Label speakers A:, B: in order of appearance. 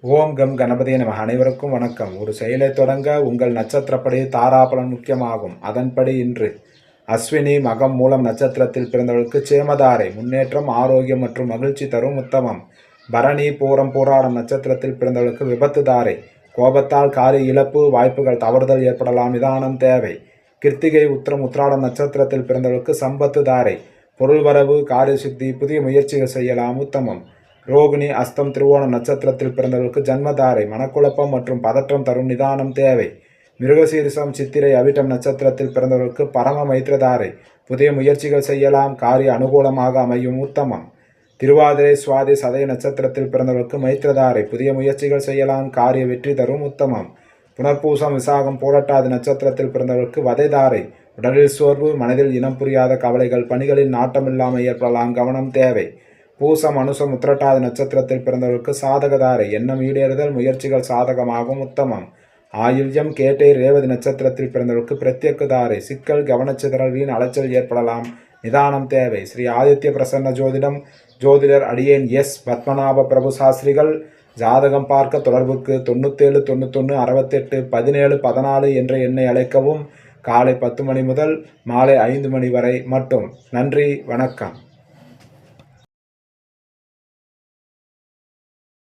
A: ஓம் come கணபதியே நம. அனைவருக்கும் வணக்கம். ஒரு செயலை தொடங்க உங்கள் நட்சத்திரப்படி தாராபலன் முக்கியமாகும். அதன்படி இன்று அஸ்வினி மகம் மூலம் நட்சத்திரத்தில் பிறந்தவர்களுக்கு சேமதாரை முன்னேற்றம், ஆரோக்கியம் மற்றும் மகிழ்ச்சி தரும் உத்தமம். பரணி பூரம் பூராடம் நட்சத்திரத்தில் பிறந்தவர்களுக்கு விபத்து தாரை, கோபத்தால் காரிய இழப்பு, வாய்ப்புகள் தவறுதல் ஏற்படலாம், நிதானம் தேவை. கிருத்திகை உத்திரம் உத்திராடம் நட்சத்திரத்தில் பிறந்தவர்களுக்கு சம்பத்து தாரை, பொருள் வரவு, காரிய சித்தி, புதிய முயற்சிகள் செய்யலாம், உத்தமம். ரோகிணி அஸ்தம் திருவோணம் நட்சத்திரத்தில் பிறந்தவர்களுக்கு ஜன்மதாரை, மனக்குழப்பம் மற்றும் பதற்றம் தரும், நிதானம் தேவை. மிருகசீரிசம் சித்திரை அவிட்டம் நட்சத்திரத்தில் பிறந்தவர்களுக்கு பரம மைத்திரதாரை, புதிய முயற்சிகள் செய்யலாம், காரிய அனுகூலமாக அமையும், உத்தமம். திருவாதிரை சுவாதி சதய நட்சத்திரத்தில் பிறந்தவர்களுக்கு மைத்திரதாரை, புதிய முயற்சிகள் செய்யலாம், காரிய வெற்றி தரும், உத்தமம். புனர்பூசம் விசாகம் போராட்டாதி நட்சத்திரத்தில் பிறந்தவர்களுக்கு வதைதாரை, உடலில் சோர்வு, மனதில் இனம் புரியாத கவலைகள், பணிகளில் நாட்டமில்லாமல் ஏற்படலாம், கவனம் தேவை. பூசம் அனுசம் உத்திரட்டாதி நட்சத்திரத்தில் பிறந்தவர்களுக்கு சாதகதாரை, எண்ணம் ஈடேறுதல், முயற்சிகள் சாதகமாகும், உத்தமம். ஆயுள்யம் கேட்டை ரேவதி நட்சத்திரத்தில் பிறந்தவர்களுக்கு பிரத்யேகதாரை, சிக்கல், கவனச்சிதறல், வீண் அலைச்சல் ஏற்படலாம், நிதானம் தேவை. ஸ்ரீ ஆதித்ய பிரசன்ன ஜோதிடம் ஜோதிடர் அடியேன் எஸ் பத்மநாப பிரபு சாஸ்திரிகள். ஜாதகம் பார்க்க தொடர்புக்கு 97 91 68 17 14 என்ற எண்ணை அழைக்கவும். காலை 10 மணி முதல் மாலை 5 மணி வரை மட்டும். நன்றி, வணக்கம்.